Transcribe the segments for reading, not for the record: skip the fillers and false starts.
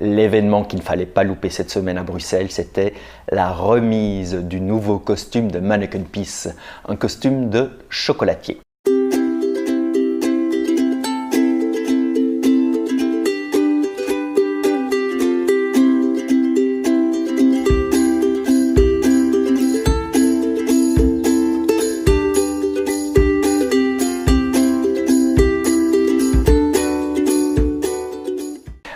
L'événement qu'il ne fallait pas louper cette semaine à Bruxelles, c'était la remise du nouveau costume de Mannequin Peace, un costume de chocolatier.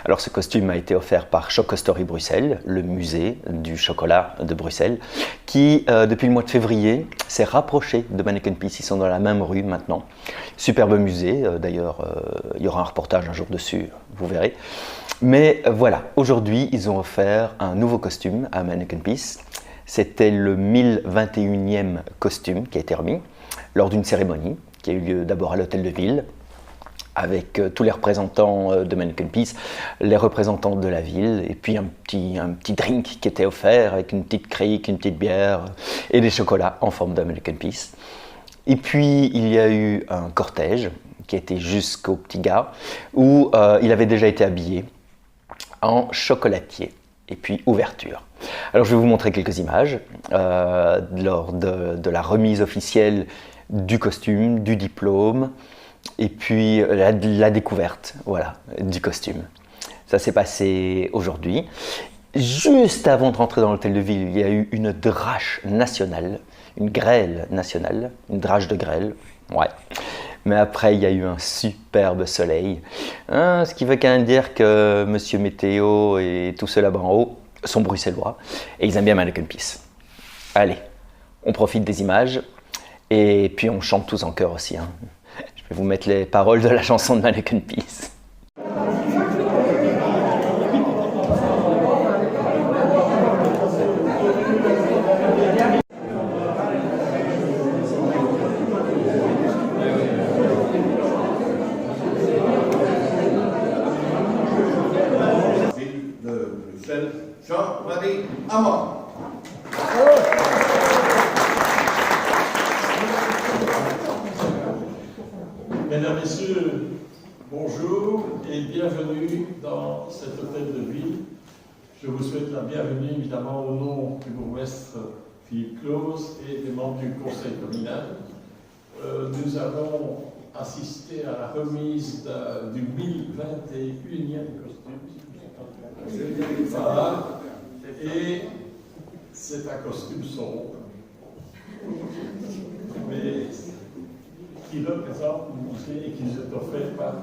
Alors ce costume a été offert par Chocostory Bruxelles, le musée du chocolat de Bruxelles, qui depuis le mois de février s'est rapproché de Mannequin Peace. Ils sont dans la même rue maintenant. Superbe musée, d'ailleurs il y aura un reportage un jour dessus, vous verrez. Mais voilà, aujourd'hui ils ont offert un nouveau costume à Mannequin Peace. C'était le 1021e costume qui a été remis lors d'une cérémonie qui a eu lieu d'abord à l'hôtel de ville, avec tous les représentants de Mannequin Peace, les représentants de la ville, et puis un petit drink qui était offert avec une petite crique, une petite bière et des chocolats en forme de Mannequin Peace. Et puis il y a eu un cortège qui a été jusqu'au petit gars, où il avait déjà été habillé en chocolatier. Et puis ouverture. Alors je vais vous montrer quelques images lors de la remise officielle du costume, du diplôme, et puis la découverte, voilà, du costume. Ça s'est passé aujourd'hui. Juste avant de rentrer dans l'hôtel de ville, il y a eu une drache nationale, une grêle nationale, une drache de grêle, ouais. Mais après, il y a eu un superbe soleil, hein, ce qui veut quand même dire que Monsieur Météo et tous ceux là-bas en haut sont bruxellois et ils aiment bien Mannequin Peace. Allez, on profite des images et puis on chante tous en chœur aussi, hein. Je vais vous mettre les paroles de la chanson de Mannequin Peace. Ville de Bruxelles, Jean-Marie Hamon. Mesdames, Messieurs, bonjour et bienvenue dans cet hôtel de ville. Je vous souhaite la bienvenue évidemment au nom du bourgmestre Philippe Claus et des membres du conseil communal. Nous allons assister à la remise du 1021e costume. Voilà. Et c'est un costume sombre, mais qui représente le musée et qui nous est offert par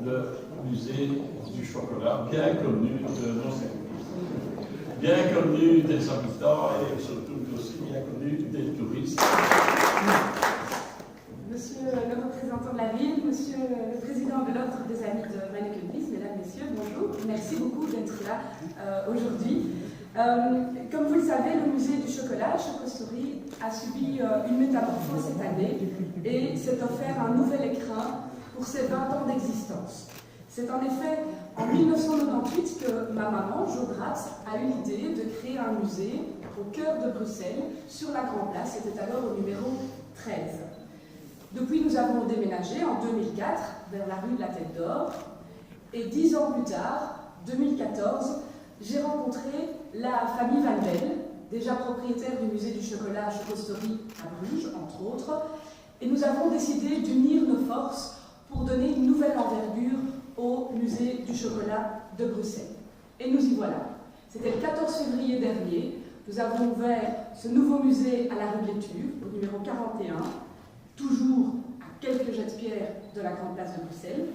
le musée du chocolat, bien connu de nos services, bien connu des habitants et surtout aussi bien connu des touristes. Monsieur le représentant de la ville, monsieur le président de l'Ordre des Amis de Mannequin Peace, mesdames, messieurs, bonjour. Merci beaucoup d'être là aujourd'hui. Comme vous le savez, le musée du chocolat, Chocostory, a subi une métamorphose cette année et s'est offert un nouvel écrin pour ses 20 ans d'existence. C'est en effet en 1998 que ma maman, Jo Gratz, a eu l'idée de créer un musée au cœur de Bruxelles, sur la Grande Place, c'était alors au numéro 13. Depuis, nous avons déménagé en 2004 vers la rue de la Tête d'Or et 10 ans plus tard, 2014, j'ai rencontré la famille Van Belle, déjà propriétaire du musée du chocolat à Chocostory à Bruges, entre autres, et nous avons décidé d'unir nos forces pour donner une nouvelle envergure au musée du chocolat de Bruxelles. Et nous y voilà. C'était le 14 février dernier, nous avons ouvert ce nouveau musée à la rue de l'Étuve, au numéro 41, toujours à quelques jets de pierre de la Grande Place de Bruxelles.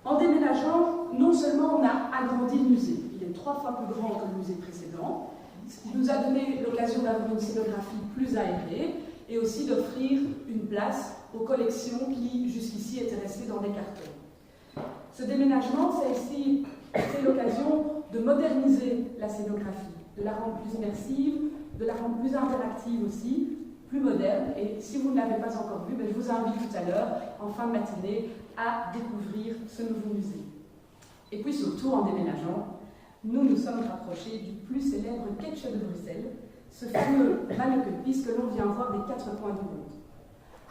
En déménageant, non seulement on a agrandi le musée, il est 3 fois plus grand que le musée précédent, ce qui nous a donné l'occasion d'avoir une scénographie plus aérée et aussi d'offrir une place aux collections qui jusqu'ici étaient restées dans des cartons. Ce déménagement, ça a aussi été l'occasion de moderniser la scénographie, de la rendre plus immersive, de la rendre plus interactive aussi, plus moderne. Et si vous ne l'avez pas encore vu, je vous invite tout à l'heure, en fin de matinée, à découvrir ce nouveau musée. Et puis surtout, en déménageant, nous nous sommes rapprochés du plus célèbre ketch de Bruxelles, ce fameux Mannequin Peace que l'on vient voir des 4 coins du monde.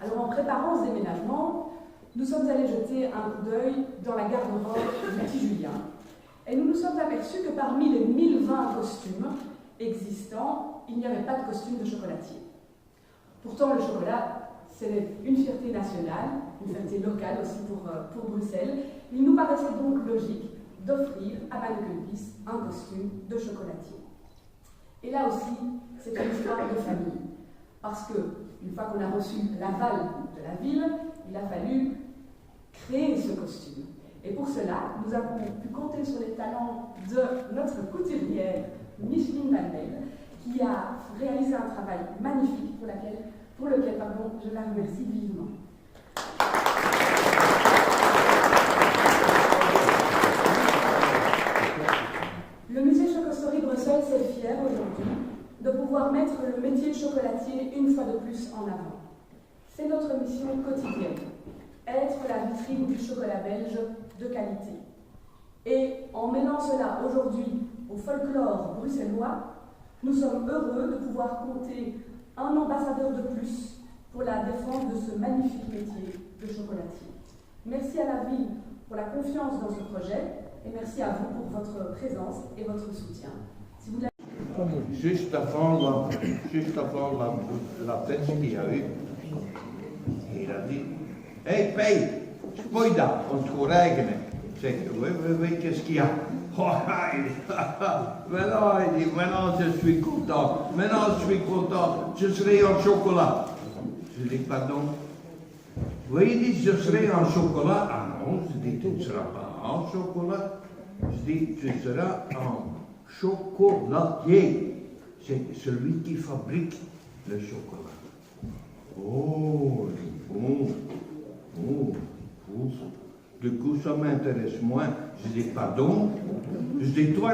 Alors en préparant ce déménagement, nous sommes allés jeter un coup d'œil dans la garde-robe du petit Julien. Et nous nous sommes aperçus que parmi les 1020 costumes existants, il n'y avait pas de costume de chocolatier. Pourtant, le chocolat, c'est une fierté nationale, une fierté locale aussi pour Bruxelles. Il nous paraissait donc logique d'offrir à Manneken Pis un costume de chocolatier. Et là aussi, c'est une histoire de famille. Parce que, une fois qu'on a reçu l'aval de la ville, il a fallu créer ce costume. Et pour cela, nous avons pu compter sur les talents de notre couturière, Micheline Vandel, qui a réalisé un travail magnifique pour lequel je la remercie vivement. Le musée Chocostory Bruxelles s'est fier aujourd'hui de pouvoir mettre le métier de chocolatier une fois de plus en avant. C'est notre mission quotidienne, être la vitrine du chocolat belge de qualité. Et en mêlant cela aujourd'hui au folklore bruxellois, nous sommes heureux de pouvoir compter un ambassadeur de plus pour la défense de ce magnifique métier de chocolatier. Merci à la ville pour la confiance dans ce projet et merci à vous pour votre présence et votre soutien. Si vous Juste avant la fête qu'il y a eu, il a dit: Hey Pei, spoida, on te regenen. Je dis: Oui, qu'est-ce qu'il y a? Oh, il dit: Maintenant je suis content, je serai en chocolat. Je dis: Pardon? Oui, il dit: Je serai en chocolat. Ah non, je dis: Tu ne seras pas en chocolat. Je dis: Tu seras en chocolatier. C'est celui qui fabrique le chocolat. Oh, du coup, ça m'intéresse moins. Je dis: Pardon? Je dis: Toi,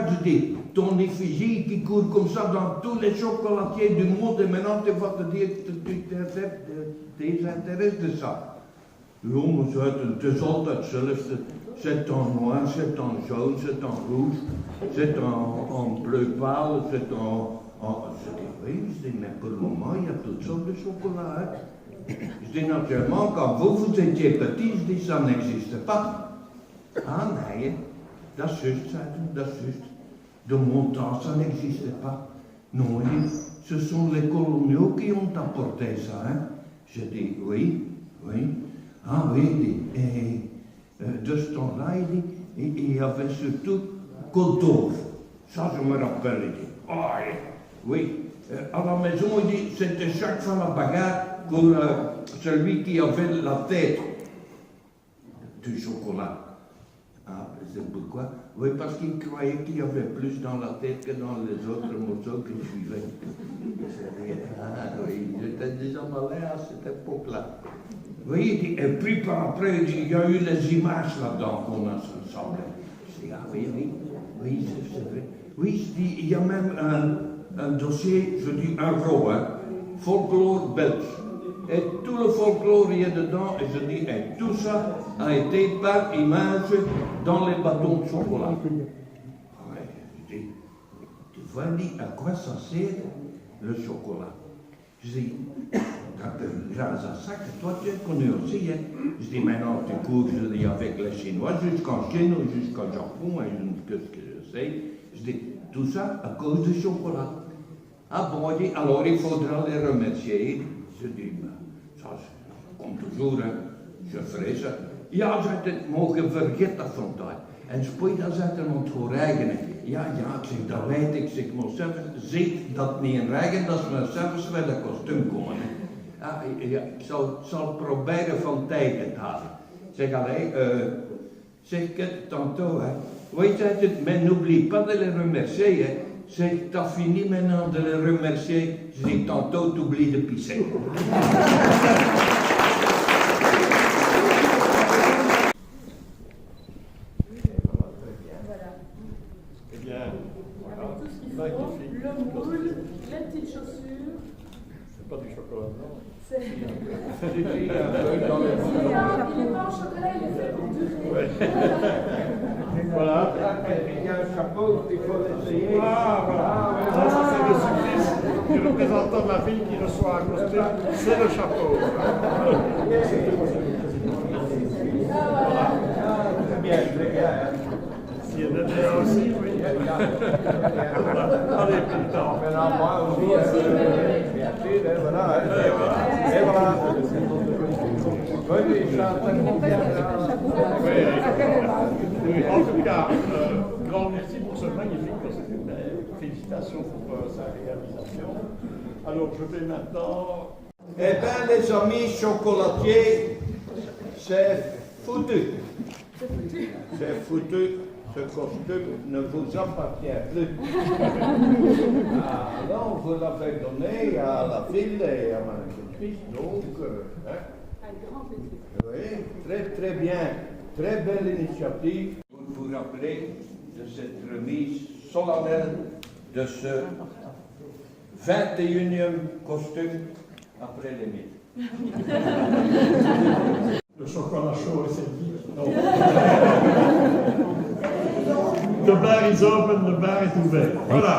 ton effigie qui court comme ça dans tous les chocolatiers du monde, et maintenant tu vas te dire que tu t'intéresses de ça. Non, maar het is altijd hetzelfde. C'est en noir, c'est en jaune, c'est en rouge, c'est en bleu pâle, c'est en... Je dis: Oui, mais pour le moment, il y a toutes sortes de chocolat. Hein. Je dis: Naturellement, quand vous étiez petit, je dis: Ça n'existe pas. Ah nee, dat is juist, zei hij, dat is juist. De mon temps, ça n'existe pas. Non, il dit: Ce sont les coloniaux qui ont apporté ça. Hein. Je dis: Oui. Ah oui, de ce temps-là, il y avait surtout Kodov. Ça, je me rappelle, il dit: Oh, oui. À la maison, il dit: C'était chaque fois la bagarre pour celui qui avait la tête du chocolat. Ah, c'est pourquoi? Oui, parce qu'il croyait qu'il y avait plus dans la tête que dans les autres morceaux qui suivaient. Ah oui, j'étais déjà malin à cette époque-là. Oui, et puis par après, il y a eu les images là-dedans qu'on a semblé. Je dis: Ah oui, c'est vrai. Oui, je dis: Il y a même un dossier, je dis un gros, hein, folklore belge. Et tout le folklore y est dedans, et je dis: Et tout ça a été par image dans les bâtons de chocolat. Ouais, je dis: Tu vois, à quoi ça sert le chocolat? Je dis: Grâce à ça que toi tu es connu aussi. Hein. Je dis: Maintenant tu cours, je dis, avec les Chinois jusqu'en Chine ou jusqu'au Japon, et qu'est-ce que je sais. Je dis: Tout ça à cause du chocolat. Ah bon, il dit: Alors il faudra les remercier. Je dis: Ça, comme toujours, hein, je ferai ça. Ja, zei het, mogen vergeet dat vandaag. En spoeit dan zei het om te regenen. Ja, ik zeg: Dat weet ik. Zeg: Maar zelf ziet dat niet in regen, dat ze maar zelfs wel een kostuum komen. Ja, ik zal proberen van tijd te halen. Zeg: Allez, zeg ik het tantôt, hè. Weet je het, mais n'oublie pas de les remercier, hè. Zeg: T'as fini maintenant de les remercier. Je dis: Tantôt, t'oublies de pisser. Magnifique. Le moule, les petites chaussures. C'est pas du chocolat, non? C'est... C'est écrit un peu dans les Il n'est pas en chocolat, il est fait pour durer. Ouais. Voilà. Il y a un chapeau qu'il faut essayer. Ah, voilà. Ça, c'est le supplice du représentant de la ville qui reçoit un costume. C'est le chapeau. Très bien, très bien. Merci. Et Nadia aussi, oui. Allez, président. Maintenant, moi aussi, merci, et voilà. Et voilà. Oui, ça bien. En tout cas, grand merci pour ce magnifique costume. Félicitations pour sa réalisation. Alors, je vais maintenant... Eh bien, les amis chocolatiers, c'est foutu. C'est foutu. Ce costume ne vous appartient plus. Alors, vous l'avez donné à la ville et à Mannequin Peace, donc... Un grand plaisir. Oui, très très bien. Très belle initiative. Vous vous rappelez de cette remise solennelle de ce 21e costume après les mille. Le chocolat chaud est servi. Donc... The bar is open, the bar est ouvert. Voilà.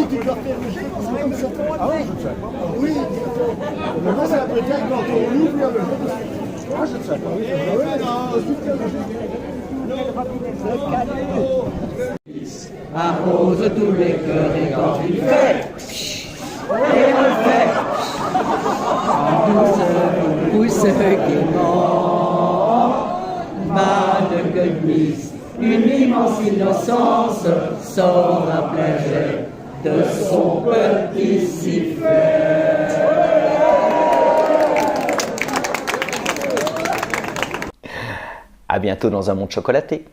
Tu dois faire le jeu comme ça. Ah oui, je ne sais pas. Oui. Maintenant, c'est la prétexte quand on ouvre le jeu. Ah, je ne sais pas. Arrose tous les cœurs et quand tu fais, et on le fait, en pousse gaiement, Mannequin Peace, une immense innocence sort à plein jet de son petit sifflet. À bientôt dans un monde chocolaté.